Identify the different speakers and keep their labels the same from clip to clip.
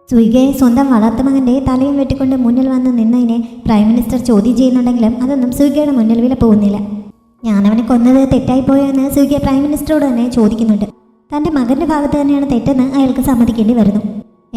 Speaker 1: സുയികയെ സ്വന്തം വളർത്തുമകൻ്റെ തലയും വെട്ടിക്കൊണ്ട് മുന്നിൽ വന്ന് നിന്നതിനെ പ്രൈം മിനിസ്റ്റർ ചോദ്യം ചെയ്യുന്നുണ്ടെങ്കിലും അതൊന്നും സുയികയുടെ മുന്നിൽ വില പോകുന്നില്ല. ഞാനവനെ കൊന്നത് തെറ്റായിപ്പോയോ എന്ന് സുയിക പ്രൈം മിനിസ്റ്ററോട് തന്നെ ചോദിക്കുന്നുണ്ട്. തൻ്റെ മകൻ്റെ ഭാഗത്ത് തന്നെയാണ് തെറ്റെന്ന് അയാൾക്ക് സമ്മതിക്കേണ്ടി വരുന്നു.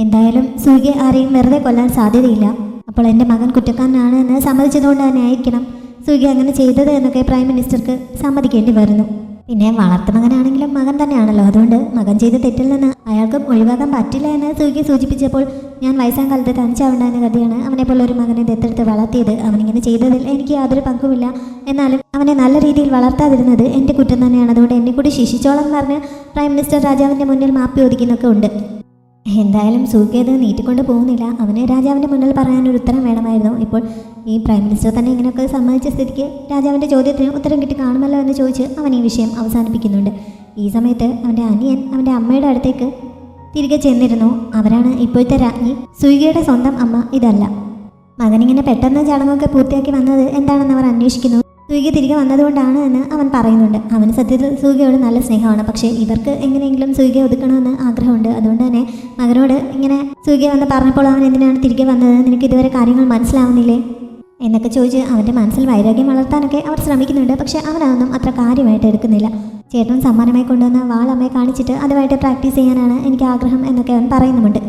Speaker 1: എന്തായാലും സുയിക ആരെയും വെറുതെ കൊല്ലാൻ സാധ്യതയില്ല. അപ്പോൾ എൻ്റെ മകൻ കുറ്റക്കാരനാണ് എന്ന് സമ്മതിച്ചതുകൊണ്ട് തന്നെ ആയിരിക്കണം സുയിക അങ്ങനെ ചെയ്തത് എന്നൊക്കെ പ്രൈം മിനിസ്റ്റർക്ക് സമ്മതിക്കേണ്ടി വരുന്നു. പിന്നെ വളർത്തുമകനാണെങ്കിലും മകൻ തന്നെയാണല്ലോ, അതുകൊണ്ട് മകൻ ചെയ്ത തെറ്റിൽ നിന്ന് അയാൾക്കും ഒഴിവാക്കാൻ പറ്റില്ല എന്ന് സുയിക സൂചിപ്പിച്ചപ്പോൾ ഞാൻ വയസ്സാം കാലത്ത് തനിച്ചാവണ്ടെന്ന് കരുതിയാണ് അവനെ പോലെ ഒരു മകനെ ദത്തെടുത്ത് വളർത്തിയത്. അവനിങ്ങനെ ചെയ്തതിൽ എനിക്ക് യാതൊരു പങ്കുമില്ല. എന്നാലും അവനെ നല്ല രീതിയിൽ വളർത്താതിരുന്നത് എൻ്റെ കുറ്റം തന്നെയാണ്. അതുകൊണ്ട് എന്നെ കൂടി ശിക്ഷിച്ചോളം എന്ന് പറഞ്ഞ് പ്രൈം മിനിസ്റ്റർ രാജാവിൻ്റെ മുന്നിൽ മാപ്പി ഒതുക്കുന്നൊക്കെ ഉണ്ട്. എന്തായാലും സുയിക ഇത് നീട്ടിക്കൊണ്ട് പോകുന്നില്ല. അവന് രാജാവിൻ്റെ മുന്നിൽ പറയാനൊരു ഉത്തരം വേണമായിരുന്നു. ഇപ്പോൾ ഈ പ്രൈം മിനിസ്റ്റർ തന്നെ ഇങ്ങനെയൊക്കെ സമ്മതിച്ച സ്ഥിതിക്ക് രാജാവിൻ്റെ ചോദ്യത്തിന് ഉത്തരം കിട്ടി കാണുമല്ലോ എന്ന് ചോദിച്ച് അവൻ ഈ വിഷയം അവസാനിപ്പിക്കുന്നുണ്ട്. ഈ സമയത്ത് അവൻ്റെ അനിയൻ അവൻ്റെ അമ്മയുടെ അടുത്തേക്ക് തിരികെ ചെന്നിരുന്നു. അവരാണ് ഇപ്പോഴത്തെ രാജ്ഞി. സുയികയുടെ സ്വന്തം അമ്മ ഇതല്ല. മകനിങ്ങനെ പെട്ടെന്ന് ചടങ്ങൊക്കെ പൂർത്തിയാക്കി വന്നത് എന്താണെന്ന് അവർ അന്വേഷിക്കുന്നു. സുയിക തിരികെ വന്നതുകൊണ്ടാണ് എന്ന് അവൻ പറയുന്നുണ്ട്. അവന് സത്യത്തിൽ സുയികയോട് നല്ല സ്നേഹമാണ്. പക്ഷേ ഇവർക്ക് എങ്ങനെയെങ്കിലും സുയികയെ ഒതുക്കണമെന്ന് ആഗ്രഹമുണ്ട്. അതുകൊണ്ട് തന്നെ മകനോട് ഇങ്ങനെ സുയിക വന്ന് പറഞ്ഞപ്പോൾ അവൻ എന്തിനാണ് തിരികെ വന്നത്, നിനക്ക് ഇതുവരെ കാര്യങ്ങൾ മനസ്സിലാവുന്നില്ലേ എന്നൊക്കെ ചോദിച്ച് അവൻ്റെ മനസ്സിൽ വൈരാഗ്യം വളർത്താനൊക്കെ അവർ ശ്രമിക്കുന്നുണ്ട്. പക്ഷേ അവനതൊന്നും അത്ര കാര്യമായിട്ട് എടുക്കുന്നില്ല. ചേട്ടൻ സമ്മാനമായി കൊണ്ടുവന്ന വാളമ്മയെ കാണിച്ചിട്ട് അതുമായിട്ട് പ്രാക്ടീസ് ചെയ്യാനാണ് എനിക്ക് ആഗ്രഹം എന്നൊക്കെ അവൻ പറയുന്നുമുണ്ട്.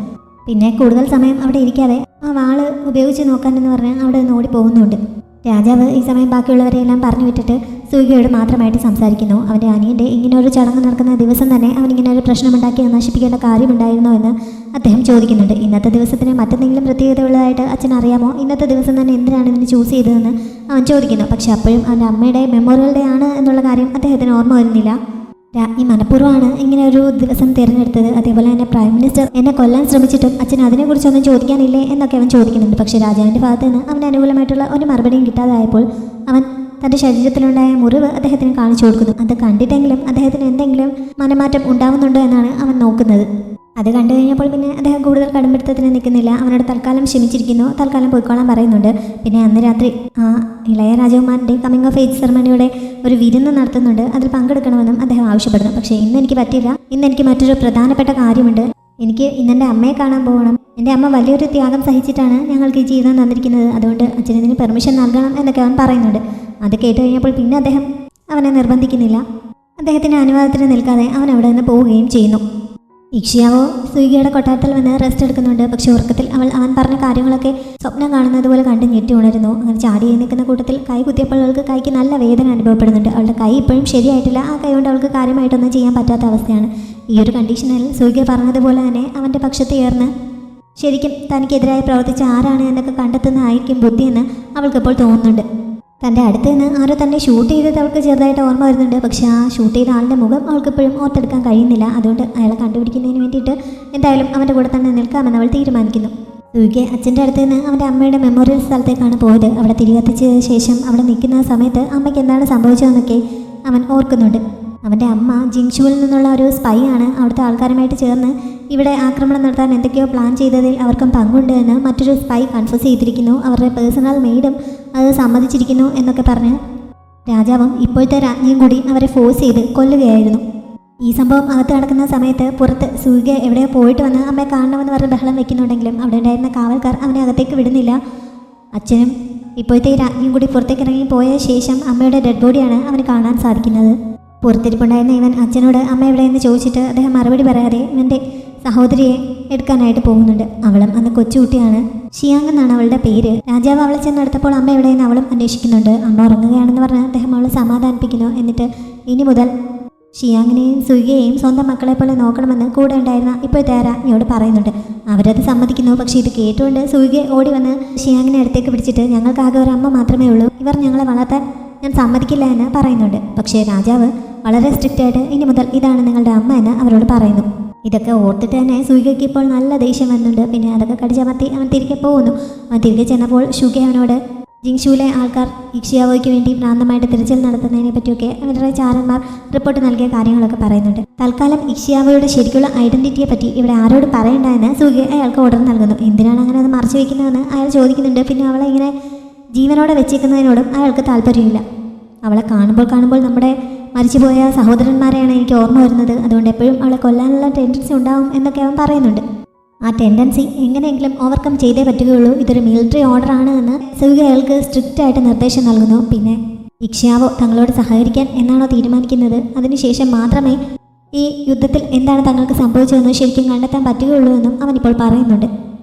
Speaker 1: പിന്നെ കൂടുതൽ സമയം അവിടെ ഇരിക്കാതെ ആ വാള് ഉപയോഗിച്ച് നോക്കാനെന്ന് പറഞ്ഞ് അവിടെ നിന്ന് ഓടി പോകുന്നുണ്ട്. രാജാവ് ഈ സമയം ബാക്കിയുള്ളവരെയെല്ലാം പറഞ്ഞു വിട്ടിട്ട് സുയികയോട് മാത്രമായിട്ട് സംസാരിക്കുന്നു. അവൻ്റെ അനിയൻ്റെ ഇങ്ങനൊരു ചടങ്ങ് നടക്കുന്ന ദിവസം തന്നെ അവനിങ്ങനെ ഒരു പ്രശ്നമുണ്ടാക്കി നശിപ്പിക്കേണ്ട കാര്യമുണ്ടായിരുന്നോ എന്ന് അദ്ദേഹം ചോദിക്കുന്നുണ്ട്. ഇന്നത്തെ ദിവസത്തിന് മറ്റെന്തെങ്കിലും പ്രത്യേകത ഉള്ളതായിട്ട് അച്ഛൻ അറിയാമോ? ഇന്നത്തെ ദിവസം തന്നെ എന്തിനാണ് ഇതിന് ചൂസ് ചെയ്തതെന്ന് അവൻ ചോദിക്കുന്നു. പക്ഷെ അപ്പോഴും അവൻ്റെ അമ്മയുടെ മെമ്മോറിയൽ ഡേ ആണ് എന്നുള്ള കാര്യം അദ്ദേഹത്തിന് ഓർമ്മ വരുന്നില്ല. രാജ്ഞി മനഃപൂർവ്വമാണ് ഇങ്ങനെ ഒരു ദിവസം തിരഞ്ഞെടുത്തത്. അതേപോലെ തന്നെ പ്രൈം മിനിസ്റ്റർ എന്നെ കൊല്ലാൻ ശ്രമിച്ചിട്ടും അച്ഛൻ അതിനെക്കുറിച്ചൊന്നും ചോദിക്കാനില്ലേ എന്നൊക്കെ അവൻ ചോദിക്കുന്നുണ്ട്. പക്ഷേ രാജാവിൻ്റെ ഭാഗത്ത് നിന്ന് അവന് അനുകൂലമായിട്ടുള്ള ഒരു മറുപടിയും കിട്ടാതായപ്പോൾ അവൻ തൻ്റെ ശരീരത്തിലുണ്ടായ മുറിവ് അദ്ദേഹത്തിന് കാണിച്ചു കൊടുക്കുന്നു. അത് കണ്ടിട്ടെങ്കിലും അദ്ദേഹത്തിന് എന്തെങ്കിലും മനമാറ്റം ഉണ്ടാവുന്നുണ്ടോ എന്നാണ് അവൻ നോക്കുന്നത്. അത് കണ്ടു കഴിഞ്ഞപ്പോൾ പിന്നെ അദ്ദേഹം കൂടുതൽ കടുംപിടുത്തത്തിന് നിൽക്കുന്നില്ല. അവനോട് തൽക്കാലം ക്ഷമിച്ചിരിക്കുന്നു, തൽക്കാലം പോയിക്കോളാൻ പറയുന്നുണ്ട്. പിന്നെ അന്ന് രാത്രി ഇളയ രാജകുമാരൻ്റെ കമ്മിങ് ഓഫ് ഏജ് സെറമണിയുടെ ഒരു വിരുന്ന് നടത്തുന്നുണ്ട്. അതിൽ പങ്കെടുക്കണമെന്നും അദ്ദേഹം ആവശ്യപ്പെടുന്നു. പക്ഷേ ഇന്ന് എനിക്ക് പറ്റില്ല. ഇന്ന് എനിക്ക് മറ്റൊരു പ്രധാനപ്പെട്ട കാര്യമുണ്ട്. എനിക്ക് ഇന്നെൻ്റെ അമ്മയെ കാണാൻ പോകണം. എൻ്റെ അമ്മ വലിയൊരു ത്യാഗം സഹിച്ചിട്ടാണ് ഞങ്ങൾക്ക് ഈ ജീവിതം തന്നിരിക്കുന്നത്. അതുകൊണ്ട് അച്ഛനതിന് പെർമിഷൻ നൽകണം എന്നൊക്കെ അവൻ പറയുന്നുണ്ട്. അത് കേട്ട് കഴിഞ്ഞപ്പോൾ പിന്നെ അദ്ദേഹം അവനെ നിർബന്ധിക്കുന്നില്ല. അദ്ദേഹത്തിൻ്റെ അനുവാദത്തിന് നിൽക്കാതെ അവൻ അവിടെ നിന്ന് പോവുകയും ചെയ്യുന്നു. ഇക്ഷിയാവോ സുയികയുടെ കൊട്ടാരത്തിൽ വന്ന് റെസ്റ്റ് എടുക്കുന്നുണ്ട്. പക്ഷെ ഉറക്കത്തിൽ അവൻ പറഞ്ഞ കാര്യങ്ങളൊക്കെ സ്വപ്നം കാണുന്നത് പോലെ കണ്ട് ഞെട്ടി ഉണരുന്നു. അങ്ങനെ ചാടി നിൽക്കുന്ന കൂട്ടത്തിൽ കൈ കുത്തിയപ്പോൾ അവൾക്ക് കൈക്ക് നല്ല വേദന അനുഭവപ്പെടുന്നുണ്ട്. അവളുടെ കൈ ഇപ്പോഴും ശരിയായിട്ടില്ല. ആ കൈ കൊണ്ട് അവൾക്ക് കാര്യമായിട്ടൊന്നും ചെയ്യാൻ പറ്റാത്ത അവസ്ഥയാണ്. ഈ ഒരു കണ്ടീഷനിൽ സുയിക പറഞ്ഞതുപോലെ തന്നെ അവൻ്റെ പക്ഷത്ത് ചേർന്ന് ശരിക്കും തനിക്കെതിരായി പ്രവർത്തിച്ച ആരാണ് എന്നൊക്കെ കണ്ടെത്തുന്നതായിരിക്കും ബുദ്ധിയെന്ന് അവൾക്കിപ്പോൾ തോന്നുന്നുണ്ട്. തൻ്റെ അടുത്ത് നിന്ന് ആരോ തന്നെ ഷൂട്ട് ചെയ്തത് അവൾക്ക് ചെറുതായിട്ട് ഓർമ്മ വരുന്നുണ്ട്. പക്ഷേ ആ ഷൂട്ട് ചെയ്ത ആളുടെ മുഖം അവൾക്ക് ഇപ്പോഴും ഓർത്തെടുക്കാൻ കഴിയുന്നില്ല. അതുകൊണ്ട് അയാളെ കണ്ടുപിടിക്കുന്നതിന് വേണ്ടിയിട്ട് എന്തായാലും അവൻ്റെ കൂടെ തന്നെ നിൽക്കാമെന്ന് അവൾ തീരുമാനിക്കുന്നു. സുയിക അച്ഛൻ്റെ അടുത്ത് നിന്ന് അവൻ്റെ അമ്മയുടെ മെമ്മോറിയൽ സ്ഥലത്തേക്കാണ് പോയത്. അവിടെ തിരികെത്തിച്ച ശേഷം അവിടെ നിൽക്കുന്ന സമയത്ത് അമ്മയ്ക്ക് എന്താണ് സംഭവിച്ചതെന്നൊക്കെ അവൻ ഓർക്കുന്നുണ്ട്. അവൻ്റെ അമ്മ ജിങ്ഷുവിൽ നിന്നുള്ള ഒരു സ്പൈ ആണ്. അവിടുത്തെ ആൾക്കാരുമായിട്ട് ചേർന്ന് ഇവിടെ ആക്രമണം നടത്താൻ എന്തൊക്കെയോ പ്ലാൻ ചെയ്തതിൽ അവർക്കും പങ്കുണ്ട് എന്ന് മറ്റൊരു സ്പൈ കൺഫ്യൂസ് ചെയ്തിരിക്കുന്നു. അവരുടെ പേഴ്സണൽ മെയ്ഡും അത് സമ്മതിച്ചിരിക്കുന്നു എന്നൊക്കെ പറഞ്ഞ് രാജാവും ഇപ്പോഴത്തെ രാജ്ഞിയും കൂടി അവരെ ഫോഴ്സ് ചെയ്ത് കൊല്ലുകയായിരുന്നു. ഈ സംഭവം അകത്ത് നടക്കുന്ന സമയത്ത് പുറത്ത് സുയിക എവിടെയോ പോയിട്ട് വന്ന് അമ്മയെ കാണണമെന്ന് പറഞ്ഞ് ബഹളം വെക്കുന്നുണ്ടെങ്കിലും അവിടെ ഉണ്ടായിരുന്ന കാവൽക്കാർ അവനെ അകത്തേക്ക് വിടുന്നില്ല. അച്ഛനും ഇപ്പോഴത്തെ രാജ്ഞിയും കൂടി പുറത്തേക്ക് ഇറങ്ങി പോയ ശേഷം അമ്മയുടെ ഡെഡ് ബോഡിയാണ് അവന് കാണാൻ സാധിക്കുന്നത്. പുറത്തിരിപ്പുണ്ടായിരുന്ന ഇവൻ അച്ഛനോട് അമ്മ എവിടെയെന്ന് ചോദിച്ചിട്ട് അദ്ദേഹം മറുപടി പറയാതെ ഇവൻ്റെ സഹോദരിയെ എടുക്കാനായിട്ട് പോകുന്നുണ്ട്. അവളും അന്ന് കൊച്ചുകുട്ടിയാണ്. ഷിയാങ് എന്നാണ് അവളുടെ പേര്. രാജാവ് അവളെ ചെന്നെടുത്തപ്പോൾ അമ്മ എവിടെയെന്ന് അവളും അന്വേഷിക്കുന്നുണ്ട്. അമ്മ ഉറങ്ങുകയാണെന്ന് പറഞ്ഞ് അദ്ദേഹം അവളെ സമാധാനിപ്പിക്കുന്നു. എന്നിട്ട് ഇനി മുതൽ ഷിയാങ്ങിനെയും സുയികയെയും സ്വന്തം മക്കളെ പോലെ നോക്കണമെന്ന് കൂടെ ഉണ്ടായിരുന്ന ഇപ്പോഴത്തെ രാജ്ഞിയോട് പറയുന്നുണ്ട്. അവരത് സമ്മതിക്കുന്നു. പക്ഷേ ഇത് കേട്ടുകൊണ്ട് സുയിക ഓടി വന്ന് ഷിയാങ്ങിനെ അടുത്തേക്ക് പിടിച്ചിട്ട് ഞങ്ങൾക്കാകെ ഒരു അമ്മ മാത്രമേ ഉള്ളൂ, ഇവർ ഞങ്ങളെ വളർത്താൻ ഞാൻ സമ്മതിക്കില്ല എന്ന് പറയുന്നുണ്ട്. പക്ഷേ രാജാവ് വളരെ സ്ട്രിക്റ്റ് ആയിട്ട് ഇനി മുതൽ ഇതാണ് നിങ്ങളുടെ അമ്മ എന്ന് അവരോട് പറയുന്നു. ഇതൊക്കെ ഓർത്തിട്ട് തന്നെ സുയികയ്ക്ക് ഇപ്പോൾ നല്ല ദേഷ്യം വരുന്നുണ്ട്. പിന്നെ അതൊക്കെ കടിച്ചമർത്തി അവൻ തിരികെ പോകുന്നു. അവൻ തിരികെ ചെന്നപ്പോൾ ഷുഗ അവനോട് ജിങ്ഷുവിലെ ആൾക്കാർ ഇക്ഷിയാവോയ്ക്ക് വേണ്ടി ഭ്രാന്തമായിട്ട് തിരച്ചിൽ നടത്തുന്നതിനെ പറ്റിയൊക്കെ അവരുടെ ചാരന്മാർ റിപ്പോർട്ട് നൽകിയ കാര്യങ്ങളൊക്കെ പറയുന്നുണ്ട്. തൽക്കാലം ഇക്ഷിയാവോയുടെ ശരിക്കുള്ള ഐഡന്റിറ്റിയെ പറ്റി ഇവിടെ ആരോട് പറയണ്ട എന്ന് സുയിക അയാൾക്ക് ഓർഡർ നൽകുന്നു. എന്തിനാണ് അങ്ങനെ അത് മറച്ചു വയ്ക്കുന്നതെന്ന് അയാൾ ചോദിക്കുന്നുണ്ട്. പിന്നെ അവളെ ഇങ്ങനെ ജീവനോടെ വെച്ചേക്കുന്നതിനോടും അയാൾക്ക് താല്പര്യമില്ല. അവളെ കാണുമ്പോൾ നമ്മുടെ മരിച്ചുപോയ സഹോദരന്മാരെയാണ് എനിക്ക് ഓർമ്മ വരുന്നത്. അതുകൊണ്ട് എപ്പോഴും അവളെ കൊല്ലാനുള്ള ടെൻഡൻസി ഉണ്ടാവും എന്നൊക്കെ അവൻ പറയുന്നുണ്ട്. ആ ടെൻഡൻസി എങ്ങനെയെങ്കിലും ഓവർകം ചെയ്തേ പറ്റുകയുള്ളൂ. ഇതൊരു മിലിറ്ററി ഓർഡർ ആണ് എന്ന് സുഗ അയാൾക്ക് സ്ട്രിക്റ്റ് ആയിട്ട് നിർദ്ദേശം നൽകുന്നു. പിന്നെ ഇക്ഷ്യാവോ തങ്ങളോട് സഹകരിക്കാൻ എന്നാണോ തീരുമാനിക്കുന്നത്, അതിനുശേഷം മാത്രമേ ഈ യുദ്ധത്തിൽ എന്താണ് തങ്ങൾക്ക് സംഭവിച്ചതെന്ന് ശരിക്കും കണ്ടെത്താൻ പറ്റുകയുള്ളൂ എന്നും അവനിപ്പോൾ പറയുന്നുണ്ട്.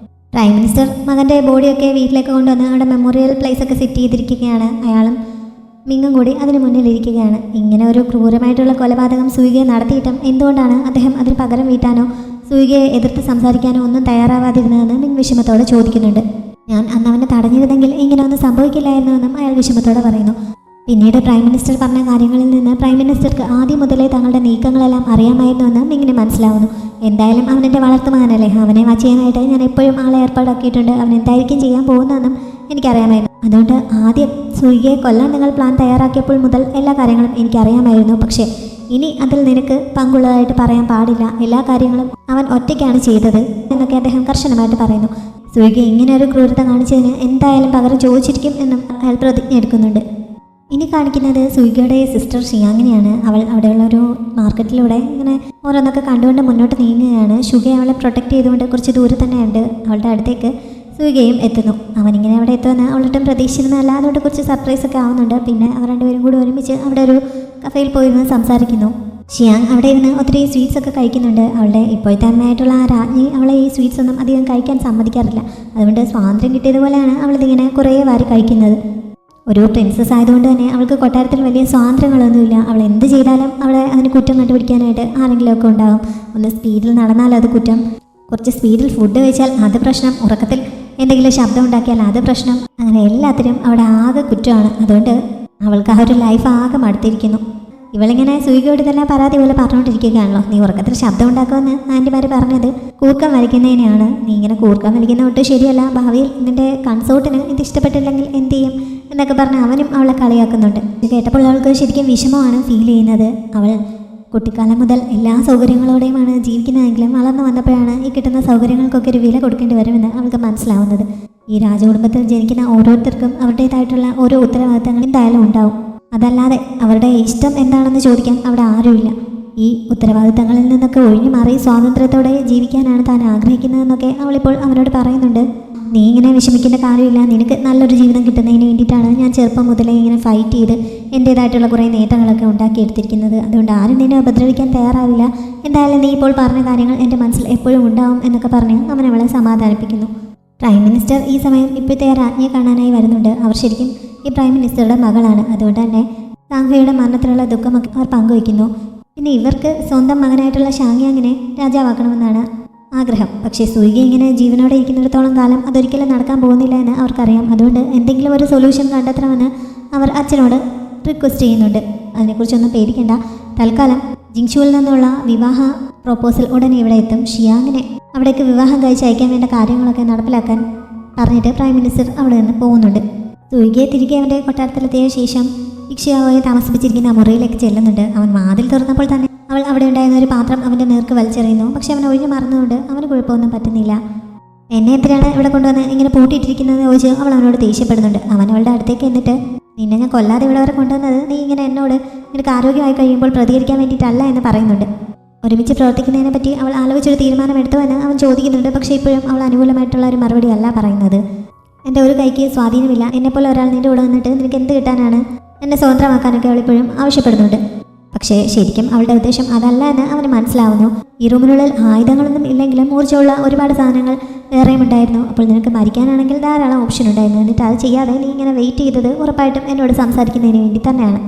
Speaker 1: പ്രൈം മിനിസ്റ്റർ മകൻ്റെ ബോഡിയൊക്കെ വീട്ടിലേക്ക് കൊണ്ടുവന്ന് അവിടെ മെമ്മോറിയൽ പ്ലേസ് ഒക്കെ സെറ്റ് ചെയ്തിരിക്കുകയാണ്. അയാളും മിങ്ങും കൂടി അതിന് മുന്നിലിരിക്കുകയാണ്. ഇങ്ങനെ ഒരു ക്രൂരമായിട്ടുള്ള കൊലപാതകം സൂയികയെ നടത്തിയിട്ടും എന്തുകൊണ്ടാണ് അദ്ദേഹം അതിന് പകരം വീട്ടാനോ സൂയികയെ എതിർത്ത് സംസാരിക്കാനോ ഒന്നും തയ്യാറാവാതിരുന്നതെന്ന് മിങ് വിഷമത്തോടെ ചോദിക്കുന്നുണ്ട്. ഞാൻ അന്ന് അവനെ തടഞ്ഞിരുന്നെങ്കിൽ ഇങ്ങനെ ഒന്നും സംഭവിക്കില്ലായിരുന്നുവെന്നും അയാൾ വിഷമത്തോടെ പറയുന്നു. പിന്നീട് പ്രൈം മിനിസ്റ്റർ പറഞ്ഞ കാര്യങ്ങളിൽ നിന്ന് പ്രൈം മിനിസ്റ്റർക്ക് ആദ്യം മുതലേ തങ്ങളുടെ നീക്കങ്ങളെല്ലാം അറിയാമായിരുന്നുവെന്ന് മിങ്ങിന് മനസ്സിലാവുന്നു. എന്തായാലും അവനെൻ്റെ വളർത്തുമകനല്ലേ, അവനെ വാച്ച് ചെയ്യാനായിട്ട് ഞാൻ എപ്പോഴും ആളെ ഏർപ്പാടാക്കിയിട്ടുണ്ട്. അവൻ എന്തായിരിക്കും ചെയ്യാൻ പോകുന്നതെന്നും എനിക്കറിയാമായിരുന്നു. അതുകൊണ്ട് ആദ്യം സൂയികയെ കൊല്ലാൻ നിങ്ങൾ പ്ലാൻ തയ്യാറാക്കിയപ്പോൾ മുതൽ എല്ലാ കാര്യങ്ങളും എനിക്കറിയാമായിരുന്നു. പക്ഷേ ഇനി അതിൽ നിനക്ക് പങ്കുള്ളതായിട്ട് പറയാൻ പാടില്ല. എല്ലാ കാര്യങ്ങളും അവൻ ഒറ്റയ്ക്കാണ് ചെയ്തത് എന്നൊക്കെ അദ്ദേഹം കർശനമായിട്ട് പറയുന്നു. സൂയിക ഇങ്ങനെ ഒരു ക്രൂരത കാണിച്ചതിന് എന്തായാലും പകരം ചോദിച്ചിരിക്കും എന്നും അയാൾ പ്രതിജ്ഞ എടുക്കുന്നുണ്ട്. ഇനി കാണിക്കുന്നത് സൂയികയുടെ സിസ്റ്റർ ഷിയാങ്ങിനെയാണ്. അവൾ അവിടെയുള്ള ഒരു മാർക്കറ്റിലൂടെ ഇങ്ങനെ ഓരോന്നൊക്കെ കണ്ടുകൊണ്ട് മുന്നോട്ട് നീങ്ങുകയാണ്. ഷുഗയെ അവളെ പ്രൊട്ടക്റ്റ് ചെയ്തുകൊണ്ട് കുറച്ച് ദൂരെ തന്നെയുണ്ട്. അവളുടെ അടുത്തേക്ക് സൂയികയും എത്തുന്നു. അവനിങ്ങനെ അവിടെ എത്തുമെന്ന് അവളൊട്ടും പ്രതീക്ഷിച്ചിരുന്നതല്ല. അതുകൊണ്ട് കുറച്ച് സർപ്രൈസൊക്കെ ആവുന്നുണ്ട്. പിന്നെ അവർ രണ്ടുപേരും കൂടി ഒരുമിച്ച് അവിടെ ഒരു കഫേയിൽ പോയിരുന്ന് സംസാരിക്കുന്നു. ഷിയാങ് അവിടെ ഇരുന്ന് ഒത്തിരി സ്വീറ്റ്സ് ഒക്കെ കഴിക്കുന്നുണ്ട്. അവളുടെ ഇപ്പോഴത്തെ അമ്മയായിട്ടുള്ള ആ രാജ്ഞി അവളെ ഈ സ്വീറ്റ്സ് ഒന്നും അധികം കഴിക്കാൻ സമ്മതിക്കാറില്ല. അതുകൊണ്ട് സ്വാതന്ത്ര്യം കിട്ടിയതുപോലെയാണ് അവളിതിങ്ങനെ കുറേ വാരി കഴിക്കുന്നത്. ഒരു പ്രിൻസസ് ആയതുകൊണ്ട് തന്നെ അവൾക്ക് കൊട്ടാരത്തിൽ വലിയ സ്വാതന്ത്ര്യങ്ങളൊന്നുമില്ല. അവൾ എന്ത് ചെയ്താലും അവളെ അതിന് കുറ്റം കണ്ടുപിടിക്കാനായിട്ട് ആരെങ്കിലുമൊക്കെ ഉണ്ടാകും. ഒന്ന് സ്പീഡിൽ നടന്നാൽ അത് കുറ്റം, കുറച്ച് സ്പീഡിൽ ഫുഡ് കഴിച്ചാൽ അത് പ്രശ്നം, ഉറക്കത്തിൽ എന്തെങ്കിലും ശബ്ദം ഉണ്ടാക്കിയാൽ അത് പ്രശ്നം. അങ്ങനെ എല്ലാത്തിനും അവിടെ ആകെ കുറ്റമാണ്. അതുകൊണ്ട് അവൾക്ക് ആ ഒരു ലൈഫ് ആകെ മടുത്തിരിക്കുന്നു. ഇവളിങ്ങനെ സൂയികയോട് ഇതെല്ലാം പരാതി പോലെ പറഞ്ഞുകൊണ്ടിരിക്കുകയാണല്ലോ. നീ ഉറക്കത്തിൽ ശബ്ദം ഉണ്ടാക്കുമെന്ന് ആൻറ്റിമാർ പറഞ്ഞത് കൂർക്കം വലിക്കുന്നതിനെയാണ്. നീ ഇങ്ങനെ കൂർക്കം വലിക്കുന്ന ഒട്ടും ശരിയല്ല. ഭാവിയിൽ നിന്റെ കൺസോർട്ടിന് ഇത് ഇഷ്ടപ്പെട്ടില്ലെങ്കിൽ എന്ത് ചെയ്യും എന്നൊക്കെ പറഞ്ഞ് അവനും അവളെ കളിയാക്കുന്നുണ്ട്. ഇത് കേട്ടപ്പോൾ അവൾക്ക് ശരിക്കും വിഷമമാണ് ഫീൽ ചെയ്യുന്നത്. അവൾ കുട്ടിക്കാലം മുതൽ എല്ലാ സൗകര്യങ്ങളോടെയുമാണ് ജീവിക്കുന്നതെങ്കിലും വളർന്നു വന്നപ്പോഴാണ് ഈ കിട്ടുന്ന സൗകര്യങ്ങൾക്കൊക്കെ ഒരു വില കൊടുക്കേണ്ടി വരുമെന്ന് അവൾക്ക് മനസ്സിലാവുന്നത്. ഈ രാജകുടുംബത്തിൽ ജനിക്കുന്ന ഓരോരുത്തർക്കും അവരുടേതായിട്ടുള്ള ഓരോ ഉത്തരവാദിത്തങ്ങൾ എന്തായാലും ഉണ്ടാവും. അതല്ലാതെ അവരുടെ ഇഷ്ടം എന്താണെന്ന് ചോദിക്കാൻ അവിടെ ആരുമില്ല. ഈ ഉത്തരവാദിത്തങ്ങളിൽ നിന്നൊക്കെ ഒഴിഞ്ഞു മാറി സ്വാതന്ത്ര്യത്തോടെ ജീവിക്കാനാണ് താൻ ആഗ്രഹിക്കുന്നതെന്നൊക്കെ അവളിപ്പോൾ അവനോട് പറയുന്നുണ്ട്. നീ ഇങ്ങനെ വിഷമിക്കേണ്ട കാര്യമില്ല. നിനക്ക് നല്ലൊരു ജീവിതം കിട്ടുന്നതിന് വേണ്ടിയിട്ടാണ് ഞാൻ ചെറുപ്പം മുതലേ ഇങ്ങനെ ഫൈറ്റ് ചെയ്ത് എൻ്റേതായിട്ടുള്ള കുറേ നേട്ടങ്ങളൊക്കെ ഉണ്ടാക്കിയെടുത്തിരിക്കുന്നത്. അതുകൊണ്ട് ആരും നിന്നെ ഉപദ്രവിക്കാൻ തയ്യാറാവില്ല. എന്തായാലും നീ ഇപ്പോൾ പറഞ്ഞ കാര്യങ്ങൾ എൻ്റെ മനസ്സിൽ എപ്പോഴും ഉണ്ടാവും എന്നൊക്കെ പറഞ്ഞ് അവൻ അവളെ സമാധാനിപ്പിക്കുന്നു. പ്രൈം മിനിസ്റ്റർ ഈ സമയം ഇപ്പോഴത്തെ രാജ്ഞിയെ കാണാനായി വരുന്നുണ്ട്. അവർ ശരിക്കും ഈ പ്രൈം മിനിസ്റ്ററുടെ മകളാണ്. അതുകൊണ്ട് തന്നെ സാങ്ഹയുടെ മരണത്തിലുള്ള ദുഃഖമൊക്കെ അവർ പങ്കുവയ്ക്കുന്നു. പിന്നെ ഇവർക്ക് സ്വന്തം മകനായിട്ടുള്ള ഷാങ്യാങ്ങിനെ രാജാവാക്കണമെന്നാണ് ആഗ്രഹം. പക്ഷേ സൂയിക ഇങ്ങനെ ജീവനോടെ ഇരിക്കുന്നിടത്തോളം കാലം അതൊരിക്കലും നടക്കാൻ പോകുന്നില്ല എന്ന് അവർക്കറിയാം. അതുകൊണ്ട് എന്തെങ്കിലും ഒരു സൊല്യൂഷൻ കണ്ടെത്തണമെന്ന് അവർ അച്ഛനോട് റിക്വസ്റ്റ് ചെയ്യുന്നുണ്ട്. അതിനെക്കുറിച്ചൊന്നും പേടിക്കേണ്ട. തൽക്കാലം ജിങ്ഷുവിൽ നിന്നുള്ള വിവാഹ പ്രൊപ്പോസൽ ഉടനെ ഇവിടെ എത്തും. ഷിയാങ്ങിനെ അവിടേക്ക് വിവാഹം കഴിച്ച് അയക്കാൻ വേണ്ട കാര്യങ്ങളൊക്കെ നടപ്പിലാക്കാൻ പറഞ്ഞിട്ട് പ്രൈം മിനിസ്റ്റർ അവിടെ നിന്ന് പോകുന്നുണ്ട്. സൂയികയെ തിരികെ അവൻ്റെ കൊട്ടാരത്തിലെത്തിയ ശേഷം ഇക്ഷ്യാവോയെ താമസിപ്പിച്ചിരിക്കുന്ന മുറിയിലേക്ക് ചെല്ലുന്നുണ്ട്. അവൻ വാതിൽ തുറന്നപ്പോൾ തന്നെ അവൾ അവിടെ ഉണ്ടായിരുന്ന ഒരു പാത്രം അവൻ്റെ നേർക്ക് വലിച്ചെറിയുന്നു. പക്ഷെ അവൻ ഒഴിഞ്ഞു മറന്നുകൊണ്ട് അവന് കുഴപ്പമൊന്നും പറ്റുന്നില്ല. എന്നെ എന്തിനാണ് ഇവിടെ കൊണ്ടുവന്ന് ഇങ്ങനെ പൂട്ടിയിട്ടിരിക്കുന്നത് ചോദിച്ച് അവൾ അവനോട് ദേഷ്യപ്പെടുന്നുണ്ട്. അവൻ അവളുടെ അടുത്തേക്ക് എന്നിട്ട് നിന്നെ ഞാൻ കൊല്ലാതെ ഇവിടെ വരെ കൊണ്ടുവന്നത് നീ ഇങ്ങനെ എന്നോട് നിനക്ക് ആരോഗ്യമായി കഴിയുമ്പോൾ പ്രതികരിക്കാൻ വേണ്ടിയിട്ടല്ല എന്ന് പറയുന്നുണ്ട്. ഒരുമിച്ച് പ്രവർത്തിക്കുന്നതിനെ പറ്റി അവൾ ആലോചിച്ചൊരു തീരുമാനമെടുത്തു എന്ന് അവൻ ചോദിക്കുന്നുണ്ട്. പക്ഷേ ഇപ്പോഴും അവൾ അനുകൂലമായിട്ടുള്ള ഒരു മറുപടി അല്ല പറയുന്നത്. എൻ്റെ ഒരു കൈക്ക് സ്വാധീനമില്ല. എന്നെപ്പോലെ ഒരാൾ നിൻ്റെ കൂടെ വന്നിട്ട് നിനക്ക് എന്ത് കിട്ടാനാണ്? എന്നെ സ്വതന്ത്രമാക്കാനൊക്കെ അവളിപ്പോഴും ആവശ്യപ്പെടുന്നുണ്ട്. പക്ഷേ ശരിക്കും അവളുടെ ഉദ്ദേശം അതല്ല എന്ന് അവന് മനസ്സിലാവുന്നു. ഈ റൂമിനുള്ളിൽ ആയുധങ്ങളൊന്നും ഇല്ലെങ്കിലും ഊർജ്ജമുള്ള ഒരുപാട് സാധനങ്ങൾ വേറെയും ഉണ്ടായിരുന്നു. അപ്പോൾ നിനക്ക് മരിക്കാനാണെങ്കിൽ ധാരാളം ഓപ്ഷൻ ഉണ്ടായിരുന്നു. എന്നിട്ട് അത് ചെയ്യാതെ നീ ഇങ്ങനെ വെയിറ്റ് ചെയ്തത് ഉറപ്പായിട്ടും എന്നോട് സംസാരിക്കുന്നതിന് വേണ്ടി തന്നെയാണ്.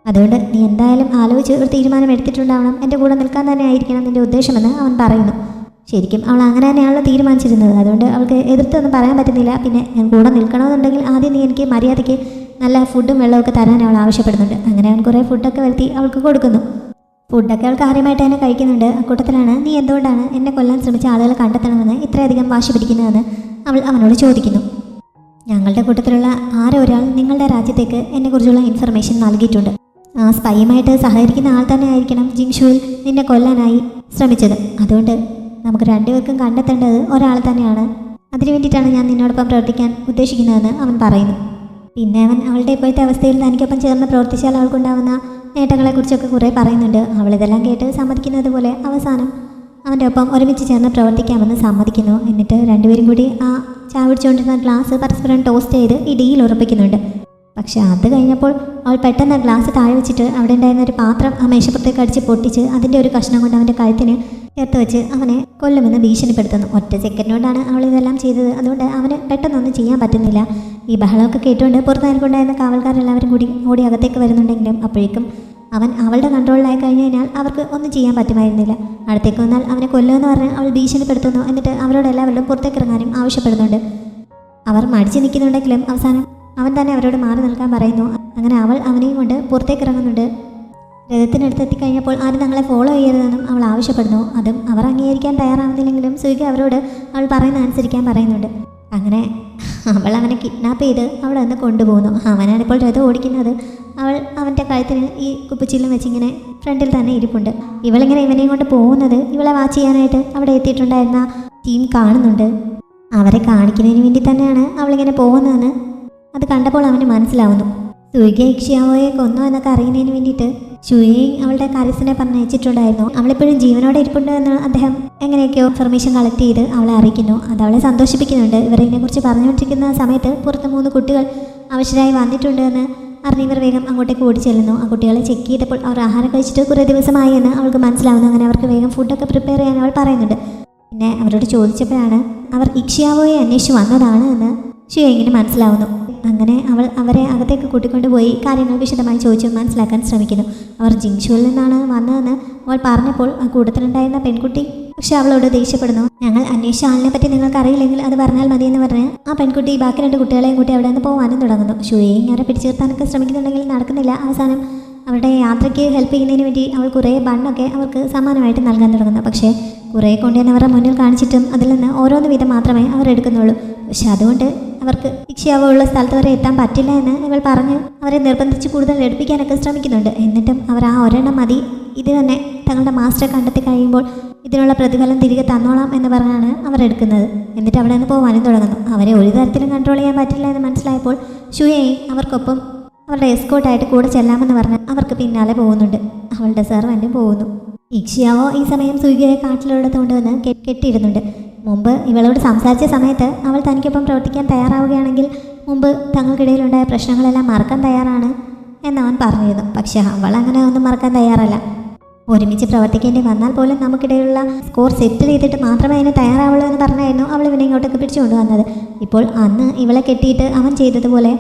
Speaker 1: അതുകൊണ്ട് നീ എന്തായാലും ആലോചിച്ച് ഒരു തീരുമാനം എടുത്തിട്ടുണ്ടാവണം. എൻ്റെ കൂടെ നിൽക്കാൻ തന്നെ ആയിരിക്കണം നിൻ്റെ ഉദ്ദേശമെന്ന് അവൻ പറയുന്നു. ശരിക്കും അവൾ അങ്ങനെ തന്നെയാണല്ലോ തീരുമാനിച്ചിരുന്നത്. അതുകൊണ്ട് അവൾക്ക് എതിർത്തൊന്നും പറയാൻ പറ്റുന്നില്ല. പിന്നെ ഞാൻ കൂടെ നിൽക്കണമെന്നുണ്ടെങ്കിൽ ആദ്യം നീ എനിക്ക് മര്യാദയ്ക്ക് നല്ല ഫുഡും വെള്ളമൊക്കെ തരാൻ അവൾ ആവശ്യപ്പെടുന്നുണ്ട്. അങ്ങനെ അവൻ കുറേ ഫുഡൊക്കെ വരുത്തി അവൾക്ക് കൊടുക്കുന്നു. ഫുഡൊക്കെ അവൾ കാര്യമായിട്ട് തന്നെ കഴിക്കുന്നുണ്ട്. അക്കൂട്ടത്തിലാണ് നീ എന്തുകൊണ്ടാണ് എന്നെ കൊല്ലാൻ ശ്രമിച്ച ആളുകളെ കണ്ടെത്തണമെന്ന് ഇത്രയധികം വാശി പിടിക്കുന്നതെന്ന് അവൾ അവനോട് ചോദിക്കുന്നു. ഞങ്ങളുടെ കൂട്ടത്തിലുള്ള ആരോ ഒരാൾ നിങ്ങളുടെ രാജ്യത്തേക്ക് എന്നെക്കുറിച്ചുള്ള ഇൻഫർമേഷൻ നൽകിയിട്ടുണ്ട്. ആ സ്പൈയുമായിട്ട് സഹകരിക്കുന്ന ആൾ തന്നെ ആയിരിക്കണം ജിങ്ഷുവിൽ നിന്നെ കൊല്ലാനായി ശ്രമിച്ചത്. അതുകൊണ്ട് നമുക്ക് രണ്ടുപേർക്കും കണ്ടെത്തേണ്ടത് ഒരാൾ തന്നെയാണ്. അതിനു വേണ്ടിയിട്ടാണ് ഞാൻ നിന്നോടൊപ്പം പ്രവർത്തിക്കാൻ ഉദ്ദേശിക്കുന്നതെന്ന് അവൻ പറയുന്നു. പിന്നെ അവൻ അവളുടെ ഇപ്പോഴത്തെ അവസ്ഥയിൽ തനിക്കൊപ്പം ചേർന്ന് പ്രവർത്തിച്ചാൽ അവൾക്കുണ്ടാവുന്ന നേട്ടങ്ങളെക്കുറിച്ചൊക്കെ കുറേ പറയുന്നുണ്ട്. അവളിതെല്ലാം കേട്ട് സമ്മതിക്കുന്നത് പോലെ അവസാനം അവൻ്റെ ഒപ്പം ഒരുമിച്ച് ചേർന്ന് പ്രവർത്തിക്കാമെന്ന് സമ്മതിക്കുന്നു. എന്നിട്ട് രണ്ടുപേരും കൂടി ആ ചായ കുടിച്ചുകൊണ്ടിരുന്ന ഗ്ലാസ് പരസ്പരം ടോസ്റ്റ് ചെയ്ത് ഈ ഡീൽ ഉറപ്പിക്കുന്നുണ്ട്. പക്ഷെ അത് കഴിഞ്ഞപ്പോൾ അവൾ പെട്ടെന്ന് ഗ്ലാസ് താഴെ വെച്ചിട്ട് അവിടെ ഉണ്ടായിരുന്ന ഒരു പാത്രം ആ മേശപ്പുറത്തേക്ക് അടിച്ച് പൊട്ടിച്ച് അതിൻ്റെ ഒരു കഷ്ണം കൊണ്ട് അവൻ്റെ കഴുത്തിന് ചേർത്ത് വെച്ച് അവനെ കൊല്ലുമെന്ന് ഭീഷണിപ്പെടുത്തുന്നു. ഒറ്റ സെക്കൻഡ് കൊണ്ടാണ് അവൾ ഇതെല്ലാം ചെയ്തത്. അതുകൊണ്ട് അവന് പെട്ടെന്നൊന്നും ചെയ്യാൻ പറ്റുന്നില്ല. ഈ ബഹളമൊക്കെ കേട്ടുകൊണ്ട് പുറത്ത് നിൽക്കൊണ്ടായിരുന്ന കാവൽക്കാരെല്ലാവരും കൂടി ഓടി അകത്തേക്ക് വരുന്നുണ്ടെങ്കിലും അപ്പോഴേക്കും അവൻ അവളുടെ കൺട്രോളിലായി കഴിഞ്ഞു കഴിഞ്ഞാൽ അവർക്ക് ഒന്നും ചെയ്യാൻ പറ്റുമായിരുന്നില്ല. അടുത്തേക്ക് വന്നാൽ അവനെ കൊല്ലുമെന്ന് പറഞ്ഞ് അവൾ ഭീഷണിപ്പെടുത്തുന്നു. എന്നിട്ട് അവരോട് എല്ലാവരോടും പുറത്തേക്ക് ഇറങ്ങാനും ആവശ്യപ്പെടുന്നുണ്ട്. അവർ മടിച്ചു നിൽക്കുന്നുണ്ടെങ്കിലും അവസാനം അവൻ തന്നെ അവരോട് മാറി നിൽക്കാൻ പറയുന്നു. അങ്ങനെ അവൾ അവനെയും കൊണ്ട് പുറത്തേക്ക് ഇറങ്ങുന്നുണ്ട്. രഥത്തിനടുത്ത് എത്തിക്കഴിഞ്ഞപ്പോൾ ആരും തങ്ങളെ ഫോളോ ചെയ്യരുതെന്നും അവൾ ആവശ്യപ്പെടുന്നു. അതും അവർ അംഗീകരിക്കാൻ തയ്യാറാവുന്നില്ലെങ്കിലും സുഖി അവരോട് അവൾ പറയുന്ന അനുസരിക്കാൻ പറയുന്നുണ്ട്. അങ്ങനെ അവൾ അവനെ കിഡ്നാപ്പ് ചെയ്ത് അവിടെ നിന്ന് കൊണ്ടുപോകുന്നു. അവനാണിപ്പോൾ രഥം ഓടിക്കുന്നത്. അവൾ അവൻ്റെ കഴുത്തിന് ഈ കുപ്പിച്ചില്ലും വെച്ചിങ്ങനെ ഫ്രണ്ടിൽ തന്നെ ഇരിപ്പുണ്ട്. ഇവളിങ്ങനെ ഇവനെയും കൊണ്ട് പോകുന്നത് ഇവളെ വാച്ച് ചെയ്യാനായിട്ട് അവിടെ എത്തിയിട്ടുണ്ടായിരുന്ന ടീം കാണുന്നുണ്ട്. അവരെ കാണിക്കുന്നതിന് വേണ്ടി തന്നെയാണ് അവളിങ്ങനെ പോകുന്നതെന്ന് അത് കണ്ടപ്പോൾ അവന് മനസ്സിലാവുന്നു. സുയിക ഇക്ഷിയാവോയെ കൊന്നോ എന്നൊക്കെ അറിയുന്നതിന് വേണ്ടിയിട്ട് ഷുയേയും അവളുടെ കരസിനെ പറഞ്ഞയച്ചിട്ടുണ്ടായിരുന്നു. അവളിപ്പോഴും ജീവനോടെ ഇരിപ്പുണ്ട് എന്ന് അദ്ദേഹം എങ്ങനെയൊക്കെയോ ഇൻഫർമേഷൻ കളക്ട് ചെയ്ത് അവളെ അറിയിക്കുന്നു. അത് അവളെ സന്തോഷിപ്പിക്കുന്നുണ്ട്. ഇവർ ഇതിനെക്കുറിച്ച് പറഞ്ഞുകൊണ്ടിരിക്കുന്ന സമയത്ത് പുറത്ത് 3 കുട്ടികൾ അവശരായി വന്നിട്ടുണ്ട് എന്ന് അറിഞ്ഞ് ഇവർ വേഗം അങ്ങോട്ടേക്ക് ഓടി ചെല്ലുന്നു. ആ കുട്ടികളെ ചെക്ക് ചെയ്തപ്പോൾ അവർ ആഹാരം കഴിച്ചിട്ട് കുറേ ദിവസമായി എന്ന് അവൾക്ക് മനസ്സിലാവുന്നു. അങ്ങനെ അവർക്ക് വേഗം ഫുഡൊക്കെ പ്രിപ്പയർ ചെയ്യാൻ അവൾ പറയുന്നുണ്ട്. പിന്നെ അവരോട് ചോദിച്ചപ്പോഴാണ് അവർ ഇക്ഷിയാവോയെ അന്വേഷിച്ച് വന്നതാണ് എന്ന് ഷുയേയിങ്ങിന് മനസ്സിലാവുന്നു. അങ്ങനെ അവൾ അവരെ അകത്തേക്ക് കൂട്ടിക്കൊണ്ടുപോയി കാര്യങ്ങൾ വിശദമായി ചോദിച്ച് മനസ്സിലാക്കാൻ ശ്രമിക്കുന്നു. അവർ ജിങ്ഷുവിൽ നിന്നാണ് വന്നതെന്ന് അവൾ പറഞ്ഞപ്പോൾ ആ കൂട്ടത്തിലുണ്ടായിരുന്ന പെൺകുട്ടി പക്ഷെ അവളോട് ദേഷ്യപ്പെടുന്നു. ഞങ്ങൾ അന്വേഷിച്ച ആളിനെ പറ്റി നിങ്ങൾക്ക് അറിയില്ലെങ്കിൽ അത് പറഞ്ഞാൽ മതിയെന്ന് പറഞ്ഞ് ആ പെൺകുട്ടി ബാക്കി 2 കുട്ടികളെയും കൂട്ടി അവിടെ നിന്ന് പോകാനും തുടങ്ങുന്നു. ഷുയേയിങ് അവരെ പിടിച്ചു നിർത്താനൊക്കെ ശ്രമിക്കുന്നുണ്ടെങ്കിൽ നടക്കുന്നില്ല. അവസാനം അവരുടെ യാത്രയ്ക്ക് ഹെൽപ്പ് ചെയ്യുന്നതിന് വേണ്ടി അവൾ കുറേ ബണ്ണൊക്കെ അവർക്ക് സമ്മാനമായിട്ട് നൽകാൻ തുടങ്ങുന്നു. പക്ഷേ കുറേ കൊണ്ടുവന്ന് അവരുടെ മുന്നിൽ കാണിച്ചിട്ടും അതിൽ നിന്ന് ഓരോന്ന് വീതം മാത്രമേ അവർ എടുക്കുന്നുള്ളൂ. പക്ഷെ അതുകൊണ്ട് അവർക്ക് ഇക്ഷിയാവോ ഉള്ള സ്ഥലത്ത് വരെ എത്താൻ പറ്റില്ല എന്ന് ഇവൾ പറഞ്ഞ് അവരെ നിർബന്ധിച്ച് കൂടുതൽ എടുപ്പിക്കാനൊക്കെ ശ്രമിക്കുന്നുണ്ട്. എന്നിട്ടും അവർ ആ ഒരെണ്ണം മതി, ഇത് തന്നെ തങ്ങളുടെ മാസ്റ്ററെ കണ്ടെത്തി കഴിയുമ്പോൾ ഇതിനുള്ള പ്രതിഫലം തിരികെ തന്നോളാം എന്ന് പറഞ്ഞാണ് അവർ എടുക്കുന്നത്. എന്നിട്ട് അവിടെ നിന്ന് പോകാനും തുടങ്ങുന്നു. അവരെ ഒരു തരത്തിലും കൺട്രോൾ ചെയ്യാൻ പറ്റില്ല എന്ന് മനസ്സിലായപ്പോൾ ഷുയേയി അവർക്കൊപ്പം അവരുടെ എസ്കോട്ടായിട്ട് കൂടെ ചെല്ലാമെന്ന് പറഞ്ഞ് അവർക്ക് പിന്നാലെ പോകുന്നുണ്ട്. അവളുടെ സെർവൻറ്റും പോകുന്നു. ഇക്ഷിയാവോ ഈ സമയം സുയികയെ കാട്ടിലോടത്ത് കൊണ്ടുവന്ന് കെട്ടിയിരുന്നുണ്ട്. മുമ്പ് ഇവളോട് സംസാരിച്ച സമയത്ത് അവൾ തനിക്കൊപ്പം പ്രവർത്തിക്കാൻ തയ്യാറാവുകയാണെങ്കിൽ മുമ്പ് തങ്ങൾക്കിടയിലുണ്ടായ പ്രശ്നങ്ങളെല്ലാം മറക്കാൻ തയ്യാറാണ് എന്നവൻ പറഞ്ഞിരുന്നു. പക്ഷെ അവൾ അങ്ങനെ ഒന്നും മറക്കാൻ തയ്യാറല്ല. ഒരുമിച്ച് പ്രവർത്തിക്കേണ്ടി വന്നാൽ പോലും നമുക്കിടയിലുള്ള സ്കോർ സെറ്റിൽ ചെയ്തിട്ട് മാത്രമേ അതിന് തയ്യാറാവുള്ളൂ എന്ന് പറഞ്ഞായിരുന്നു അവൾ ഇവനെ ഇങ്ങോട്ടൊക്കെ പിടിച്ചു കൊണ്ടുവന്നത്. ഇപ്പോൾ അന്ന് ഇവളെ കെട്ടിയിട്ട് അവൻ ചെയ്തതുപോലെ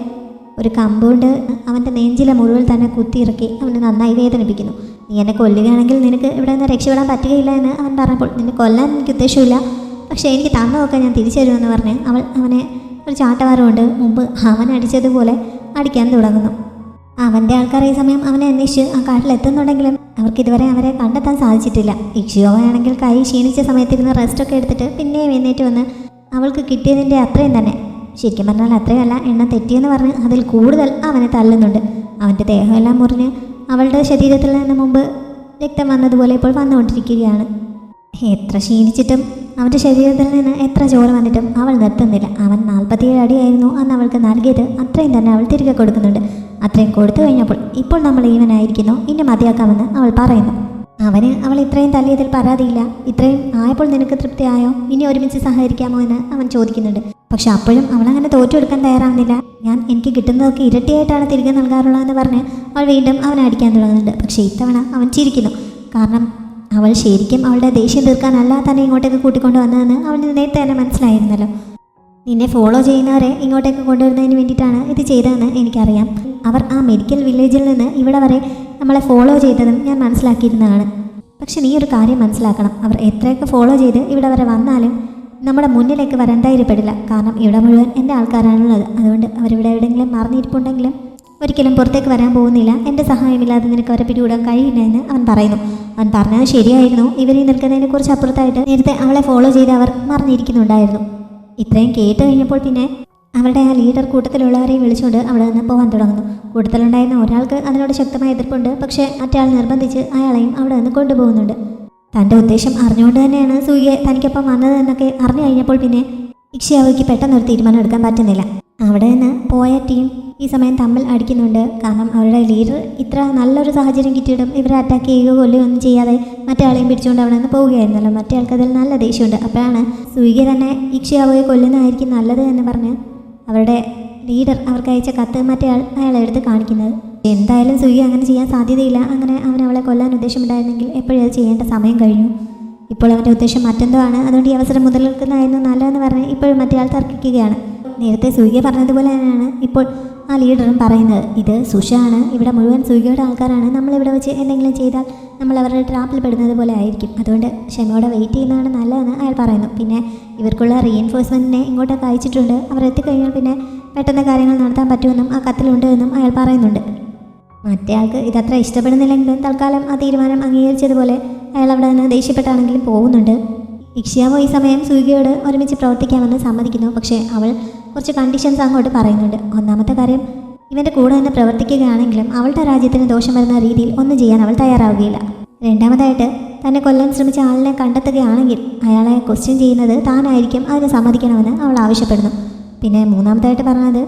Speaker 1: ഒരു കമ്പൗണ്ട് അവൻ്റെ നെഞ്ചിലെ മുറിവിൽ തന്നെ കുത്തിയിറക്കി അവനെ നന്നായി വേദനിപ്പിക്കുന്നു. നീ എന്നെ കൊല്ലുകയാണെങ്കിൽ നിനക്ക് ഇവിടെ നിന്ന് രക്ഷപ്പെടാൻ പറ്റുകയില്ല എന്ന് അവൻ പറഞ്ഞപ്പോൾ നിന്നെ കൊല്ലാൻ എനിക്ക് ഉദ്ദേശമില്ല, പക്ഷേ എനിക്ക് തന്നതൊക്കെ ഞാൻ തിരിച്ചു തരുമെന്ന് പറഞ്ഞ് അവൾ അവനെ ഒരു ചാട്ടവാരം കൊണ്ട് മുമ്പ് അവൻ അടിച്ചതുപോലെ അടിക്കാൻ തുടങ്ങുന്നു. അവൻ്റെ ആൾക്കാർ ഈ സമയം അവനെ അന്വേഷിച്ച് ആ കാട്ടിലെത്തുന്നുണ്ടെങ്കിലും അവർക്ക് ഇതുവരെ അവരെ കണ്ടെത്താൻ സാധിച്ചിട്ടില്ല. ഇക്ഷിയോവയാണെങ്കിൽ കൈ ക്ഷീണിച്ച സമയത്തിരുന്ന് റെസ്റ്റൊക്കെ എടുത്തിട്ട് പിന്നെയും എഴുന്നേറ്റ് വന്ന് അവൾക്ക് കിട്ടിയതിൻ്റെ അത്രയും തന്നെ, ശരിക്കും പറഞ്ഞാൽ അത്രയല്ല, എണ്ണം തെറ്റിയെന്ന് പറഞ്ഞ് അതിൽ കൂടുതൽ അവനെ തള്ളുന്നുണ്ട്. അവൻ്റെ ദേഹമെല്ലാം മുറിഞ്ഞ് അവളുടെ ശരീരത്തിൽ നിന്ന് മുമ്പ് രക്തം വന്നതുപോലെ ഇപ്പോൾ വന്നുകൊണ്ടിരിക്കുകയാണ്. എത്ര ക്ഷീണിച്ചിട്ടും അവൻ്റെ ശരീരത്തിൽ നിന്ന് എത്ര ചോര വന്നിട്ടും അവൾ നിർത്തുന്നില്ല. അവൻ 47 അടിയായിരുന്നു അന്ന് അവൾക്ക് നൽകിയത്, അത്രയും തന്നെ അവൾ തിരികെ കൊടുക്കുന്നുണ്ട്. അത്രയും കൊടുത്തു കഴിഞ്ഞപ്പോൾ ഇപ്പോൾ നമ്മൾ ഈവനായിരിക്കുന്നു, ഇനി മതിയാക്കാമെന്ന് അവൾ പറയുന്നു. അവന് അവൾ ഇത്രയും തല്ലിയതിൽ പരാതിയില്ല. ഇത്രയും ആയപ്പോൾ നിനക്ക് തൃപ്തിയായോ, ഇനി ഒരുമിച്ച് സഹകരിക്കാമോ എന്ന് അവൻ ചോദിക്കുന്നുണ്ട്. പക്ഷെ അപ്പോഴും അവളങ്ങനെ തോറ്റെടുക്കാൻ തയ്യാറാവുന്നില്ല. എനിക്ക് കിട്ടുന്നതൊക്കെ ഇരട്ടിയായിട്ടാണ് തിരികെ നൽകാറുള്ളതെന്ന് പറഞ്ഞ് അവൾ വീണ്ടും അവനെ അടിക്കാൻ തുടങ്ങുന്നുണ്ട്. പക്ഷേ ഇത്തവണ അവൻ ചിരിക്കുന്നു. കാരണം അവൾ ശരിക്കും അവളുടെ ദേഷ്യം തീർക്കാനല്ല തന്നെ ഇങ്ങോട്ടേക്ക് കൂട്ടിക്കൊണ്ട് വന്നതെന്ന് അവന് നേരത്തെ തന്നെ മനസ്സിലായിരുന്നല്ലോ. നിന്നെ ഫോളോ ചെയ്യുന്നവരെ ഇങ്ങോട്ടേക്ക് കൊണ്ടുവരുന്നതിന് വേണ്ടിയിട്ടാണ് ഇത് ചെയ്തതെന്ന് എനിക്കറിയാം. അവർ ആ മെഡിക്കൽ വില്ലേജിൽ നിന്ന് ഇവിടെ വരെ നമ്മളെ ഫോളോ ചെയ്തതും ഞാൻ മനസ്സിലാക്കിയിരുന്നതാണ്. പക്ഷെ നീ ഒരു കാര്യം മനസ്സിലാക്കണം, അവർ എത്രയൊക്കെ ഫോളോ ചെയ്ത് ഇവിടെ വരെ വന്നാലും നമ്മുടെ മുന്നിലേക്ക് വരാൻ ധൈര്യപ്പെടില്ല. കാരണം ഇവിടെ മുഴുവൻ എൻ്റെ ആൾക്കാരാണുള്ളത്. അതുകൊണ്ട് അവരിവിടെ എവിടെയെങ്കിലും മറിഞ്ഞിരിപ്പുണ്ടെങ്കിലും ഒരിക്കലും പുറത്തേക്ക് വരാൻ പോകുന്നില്ല. എൻ്റെ സഹായമില്ലാതെ നിനക്ക് അവരെ പിടികൂടാൻ കഴിയില്ല എന്ന് അവൻ പറയുന്നു. അവൻ പറഞ്ഞത് ശരിയായിരുന്നു. ഇവരീ നിൽക്കുന്നതിനെ കുറിച്ച് അപ്പുറത്തായിട്ട് നേരത്തെ അവളെ ഫോളോ ചെയ്ത് അവർ മറിഞ്ഞിരിക്കുന്നുണ്ടായിരുന്നു. ഇത്രയും കേട്ട് കഴിഞ്ഞപ്പോൾ പിന്നെ അവരുടെ ആ ലീഡർ കൂട്ടത്തിലുള്ളവരെയും വിളിച്ചുകൊണ്ട് അവിടെ നിന്ന് പോകാൻ തുടങ്ങുന്നു. കൂട്ടത്തിലുണ്ടായിരുന്ന ഒരാൾക്ക് അതിനോട് ശക്തമായ എതിർപ്പുണ്ട്. പക്ഷേ മറ്റയാൾ നിർബന്ധിച്ച് അയാളെയും അവിടെ നിന്ന് കൊണ്ടുപോകുന്നുണ്ട്. തൻ്റെ ഉദ്ദേശം അറിഞ്ഞുകൊണ്ട് തന്നെയാണ് സൂര്യ തനിക്കൊപ്പം വന്നത് എന്നൊക്കെ അറിഞ്ഞു കഴിഞ്ഞപ്പോൾ പിന്നെ ഇക്ഷിയാവോയ്ക്ക് പെട്ടെന്നൊരു തീരുമാനം എടുക്കാൻ പറ്റുന്നില്ല. അവിടെ നിന്ന് പോയ ടീം ഈ സമയം തമ്മിൽ അടിക്കുന്നുണ്ട്. കാരണം അവരുടെ ലീഡർ ഇത്ര നല്ലൊരു സാഹചര്യം കിട്ടിയിട്ടും ഇവരെ അറ്റാക്ക് ചെയ്യുകയോ കൊല്ലുകയോ ഒന്നും ചെയ്യാതെ മറ്റേ ആളെയും പിടിച്ചുകൊണ്ട് അവിടെ നിന്ന് പോവുകയായിരുന്നല്ലോ. മറ്റേ ആൾക്ക് അതിൽ നല്ല ദേഷ്യമുണ്ട്. അപ്പോഴാണ് സുയിക തന്നെ ഇക്ഷിയാവോയെ കൊല്ലുന്നതായിരിക്കും നല്ലത് എന്ന് പറഞ്ഞ് അവരുടെ ലീഡർ അവർക്ക് അയച്ച കത്ത് മറ്റേ അയാളെ എടുത്ത് കാണിക്കുന്നത്. എന്തായാലും സുയിക അങ്ങനെ ചെയ്യാൻ സാധ്യതയില്ല. അങ്ങനെ അവൻ അവളെ കൊല്ലാൻ ഉദ്ദേശമുണ്ടായിരുന്നെങ്കിൽ എപ്പോഴും അത് ചെയ്യേണ്ട സമയം കഴിഞ്ഞു. ഇപ്പോൾ അവൻ്റെ ഉദ്ദേശം മറ്റെന്തോ ആണ്. അതുകൊണ്ട് ഈ അവസരം മുതലെടുക്കുന്നതായിരുന്നു നല്ലതെന്ന് പറഞ്ഞ് ഇപ്പോഴും മറ്റേ ആൾ തർക്കിക്കുകയാണ്. നേരത്തെ സുയിക പറഞ്ഞതുപോലെ തന്നെയാണ് ഇപ്പോൾ ആ ലീഡറും പറയുന്നത്. ഇത് സുഷാണ്, ഇവിടെ മുഴുവൻ സുയികയുടെ ആൾക്കാരാണ്. നമ്മളിവിടെ വെച്ച് എന്തെങ്കിലും ചെയ്താൽ നമ്മൾ അവരുടെ ട്രാപ്പിൽ പെടുന്നത് പോലെ ആയിരിക്കും. അതുകൊണ്ട് ക്ഷമയോടെ വെയിറ്റ് ചെയ്യുന്നതാണ് നല്ലതെന്ന് അയാൾ പറയുന്നു. പിന്നെ ഇവർക്കുള്ള റീഎൻഫോഴ്സ്മെൻറ്റിനെ ഇങ്ങോട്ടൊക്കെ അയച്ചിട്ടുണ്ട്. അവർ എത്തിക്കഴിഞ്ഞാൽ പിന്നെ പെട്ടെന്ന് കാര്യങ്ങൾ നടത്താൻ പറ്റുമെന്നും ആ കത്തിലുണ്ട് എന്നും അയാൾ പറയുന്നുണ്ട്. മറ്റേ ആൾക്ക് ഇതത്ര ഇഷ്ടപ്പെടുന്നില്ലെങ്കിലും തൽക്കാലം ആ തീരുമാനം അംഗീകരിച്ചതുപോലെ അയാൾ അവിടെ നിന്ന് ദേഷ്യപ്പെട്ടാണെങ്കിലും പോകുന്നുണ്ട്. ഇക്ഷിയാവോ ഈ സമയം സുയികയോട് ഒരുമിച്ച് പ്രവർത്തിക്കാമെന്ന് സമ്മതിക്കുന്നു. പക്ഷേ അവൾ കുറച്ച് കണ്ടീഷൻസ് അങ്ങോട്ട് പറയുന്നുണ്ട്. ഒന്നാമത്തെ കാര്യം, ഇവൻ്റെ കൂടെ നിന്ന് പ്രവർത്തിക്കുകയാണെങ്കിലും അവളുടെ രാജ്യത്തിന് ദോഷം വരുന്ന രീതിയിൽ ഒന്നും ചെയ്യാൻ അവൾ തയ്യാറാവുകയില്ല. രണ്ടാമതായിട്ട്, തന്നെ കൊല്ലാൻ ശ്രമിച്ച ആളിനെ കണ്ടെത്തുകയാണെങ്കിൽ അയാളെ ക്വസ്റ്റ്യൻ ചെയ്യുന്നത് താനായിരിക്കും, അതിന് സമ്മതിക്കണമെന്ന് അവൾ ആവശ്യപ്പെടുന്നു. പിന്നെ മൂന്നാമതായിട്ട് പറഞ്ഞത്,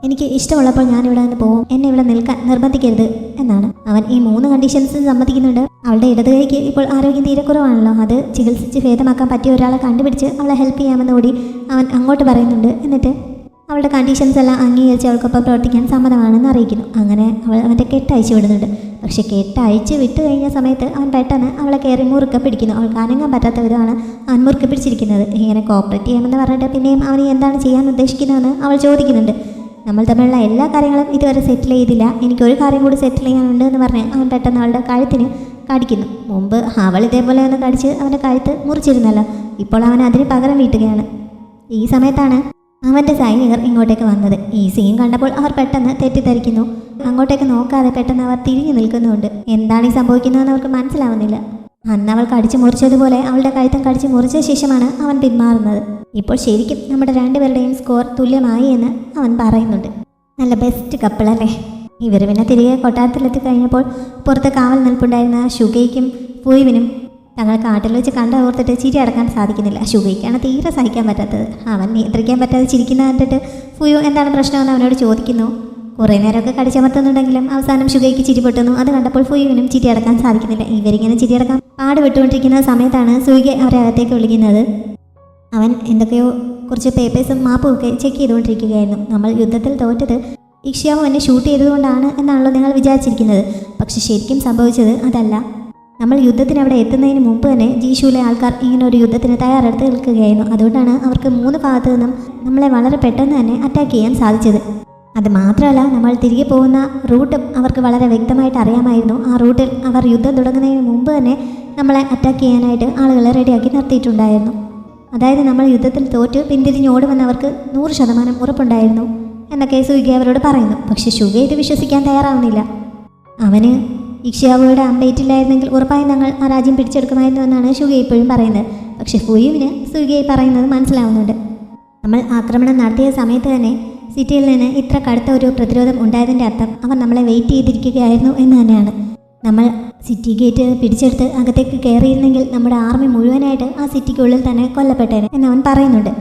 Speaker 1: എനിക്ക് ഇഷ്ടമുള്ളപ്പോൾ ഞാനിവിടെ നിന്ന് പോകും, എന്നെ ഇവിടെ നിൽക്കാൻ നിർബന്ധിക്കരുത് എന്നാണ്. അവൻ ഈ 3 കണ്ടീഷൻസ് സമ്മതിക്കുന്നുണ്ട്. അവളുടെ ഇടത് കൈക്ക് ഇപ്പോൾ ആരോഗ്യം തീരെ കുറവാണല്ലോ. അത് ചികിത്സിച്ച് ഭേദമാക്കാൻ പറ്റിയ ഒരാളെ കണ്ടുപിടിച്ച് അവളെ ഹെൽപ്പ് ചെയ്യാമെന്ന് കൂടി അവൻ അങ്ങോട്ട് പറയുന്നുണ്ട്. എന്നിട്ട് അവളുടെ കണ്ടീഷൻസ് എല്ലാം അംഗീകരിച്ച് അവൾക്കൊപ്പം പ്രവർത്തിക്കാൻ സമ്മതമാണെന്ന് അറിയിക്കുന്നു. അങ്ങനെ അവൾ അവൻ്റെ കെട്ട് അയച്ചു വിടുന്നുണ്ട്. പക്ഷേ കെട്ട് അയച്ച് വിട്ട് കഴിഞ്ഞ സമയത്ത് അവൻ പെട്ടെന്ന് അവളെ കയറി മുറുക്കെ പിടിക്കുന്നു. അവൾക്ക് അനങ്ങാൻ പറ്റാത്ത വിധമാണ് അവൻ മുറുക്കെ പിടിച്ചിരിക്കുന്നത്. ഇങ്ങനെ കോപ്പറേറ്റ് ചെയ്യാമെന്ന് പറഞ്ഞിട്ട് പിന്നെയും അവൻ എന്താണ് ചെയ്യാൻ ഉദ്ദേശിക്കുന്നതെന്ന് അവൾ ചോദിക്കുന്നുണ്ട്. നമ്മൾ തമ്മിലുള്ള എല്ലാ കാര്യങ്ങളും ഇതുവരെ സെറ്റിൽ ചെയ്തില്ല, എനിക്കൊരു കാര്യം കൂടി സെറ്റിൽ ചെയ്യാനുണ്ട് എന്ന് പറഞ്ഞ് അവൻ പെട്ടെന്ന് അവളുടെ കഴുത്തിന് കടിക്കുന്നു. മുമ്പ് അവൾ ഇതേപോലെ ഒന്ന് കടിച്ച് അവൻ്റെ കഴുത്ത് മുറിച്ചിരുന്നല്ലോ. ഇപ്പോൾ അവൻ അതിന് പകരം വീട്ടുകയാണ്. ഈ സമയത്താണ് അവൻ്റെ സൈനികർ ഇങ്ങോട്ടേക്ക് വന്നത്. ഈ സീൻ കണ്ടപ്പോൾ അവർ പെട്ടെന്ന് തെറ്റിദ്ധരിക്കുന്നു. അങ്ങോട്ടേക്ക് നോക്കാതെ പെട്ടെന്ന് അവർ തിരിഞ്ഞു നിൽക്കുന്നുണ്ട്. എന്താണ് ഈ സംഭവിക്കുന്നതെന്ന് അവർക്ക് മനസ്സിലാവുന്നില്ല. അന്ന് അവൾ കടിച്ചു മുറിച്ചതുപോലെ അവളുടെ കഴുത്തം കടിച്ചു മുറിച്ച ശേഷമാണ് അവൻ പിന്മാറുന്നത്. ഇപ്പോൾ ശരിക്കും നമ്മുടെ രണ്ടുപേരുടെയും സ്കോർ തുല്യമായി എന്ന് അവൻ പറയുന്നുണ്ട്. നല്ല ബെസ്റ്റ് കപ്പിളല്ലേ. ഇവർ പിന്നെ തിരികെ കൊട്ടാരത്തിലെത്തി കഴിഞ്ഞപ്പോൾ പുറത്ത് കാവൽ നിൽപ്പുണ്ടായിരുന്ന ഷുഗയ്ക്കും ഫുയുവിനും തങ്ങൾ കാട്ടിൽ വെച്ച് ഓർത്തിട്ട് ചിരി അടക്കാൻ സാധിക്കുന്നില്ല. ഷുഗയ്ക്കാണ് തീരെ സഹിക്കാൻ പറ്റാത്തത്. അവൻ നിയന്ത്രിക്കാൻ പറ്റാതെ ചിരിക്കുന്ന കണ്ടിട്ട് ഫുയു എന്താണ് പ്രശ്നമെന്ന് അവനോട് ചോദിക്കുന്നു. കുറേ നേരമൊക്കെ കടിച്ചമർത്തുന്നുണ്ടെങ്കിലും അവസാനം ഷുഗയ്ക്ക് ചിരി പൊട്ടുന്നു. അത് കണ്ടപ്പോൾ ഫുയുവിനും ചിരി അടക്കാൻ സാധിക്കുന്നില്ല. ഇവരിങ്ങനെ ചിരി അടക്കാൻ പാട് വിട്ടുകൊണ്ടിരിക്കുന്ന സമയത്താണ് സുയിക അവരെ അകത്തേക്ക് വിളിക്കുന്നത്. അവൻ എന്തൊക്കെയോ കുറച്ച് പേപ്പേഴ്സും മാപ്പും ഒക്കെ ചെക്ക് ചെയ്തുകൊണ്ടിരിക്കുകയായിരുന്നു. നമ്മൾ യുദ്ധത്തിൽ തോറ്റത് ഇക്ഷിയാവോ എന്നെ ഷൂട്ട് ചെയ്തതുകൊണ്ടാണ് എന്നാണല്ലോ നിങ്ങൾ വിചാരിച്ചിരിക്കുന്നത്. പക്ഷെ ശരിക്കും സംഭവിച്ചത് അതല്ല. നമ്മൾ യുദ്ധത്തിന് അവിടെ എത്തുന്നതിന് മുമ്പ് തന്നെ ജീഷുവിലെ ആൾക്കാർ ഇങ്ങനെ ഒരു യുദ്ധത്തിന് തയ്യാറെടുത്ത് നിൽക്കുകയായിരുന്നു. അതുകൊണ്ടാണ് അവർക്ക് 3 ഭാഗത്തു നിന്നും നമ്മളെ വളരെ പെട്ടെന്ന് തന്നെ അറ്റാക്ക് ചെയ്യാൻ സാധിച്ചത്. അത് മാത്രമല്ല, നമ്മൾ തിരികെ പോകുന്ന റൂട്ടും അവർക്ക് വളരെ വ്യക്തമായിട്ട് അറിയാമായിരുന്നു. ആ റൂട്ടിൽ അവർ യുദ്ധം തുടങ്ങുന്നതിന് മുമ്പ് തന്നെ നമ്മളെ അറ്റാക്ക് ചെയ്യാനായിട്ട് ആളുകളെ റെഡിയാക്കി നിർത്തിയിട്ടുണ്ടായിരുന്നു. അതായത് നമ്മൾ യുദ്ധത്തിൽ തോറ്റ് പിന്തിരിഞ്ഞോടുമെന്ന് അവർക്ക് 100% ഉറപ്പുണ്ടായിരുന്നു എന്നൊക്കെ സുയിക അവരോട് പറയുന്നു. പക്ഷെ ഷുഗ ഇത് വിശ്വസിക്കാൻ തയ്യാറാവുന്നില്ല. അവന് ഇക്ഷിയാവോയുടെ അമ്പേറ്റില്ലായിരുന്നെങ്കിൽ ഉറപ്പായും ഞങ്ങൾ ആ രാജ്യം പിടിച്ചെടുക്കുമായിരുന്നു എന്നാണ് ഷുഗ ഇപ്പോഴും പറയുന്നത്. പക്ഷെ ഫുയുവിന് സുയിക പറയുന്നത് മനസ്സിലാവുന്നുണ്ട്. നമ്മൾ ആക്രമണം നടത്തിയ സമയത്ത് തന്നെ സിറ്റിയിൽ നിന്ന് ഇത്ര കടുത്ത ഒരു പ്രതിരോധം ഉണ്ടായതിൻ്റെ അർത്ഥം അവർ നമ്മളെ വെയിറ്റ് ചെയ്തിരിക്കുകയായിരുന്നു എന്ന് തന്നെയാണ്. നമ്മൾ സിറ്റി ഗേറ്റ് പിടിച്ചെടുത്ത് അകത്തേക്ക് കയറിയിരുന്നെങ്കിൽ നമ്മുടെ ആർമി മുഴുവനായിട്ട് ആ സിറ്റിക്കുള്ളിൽ തന്നെ കൊല്ലപ്പെട്ടേനെ എന്നവൻ പറയുന്നുണ്ട്.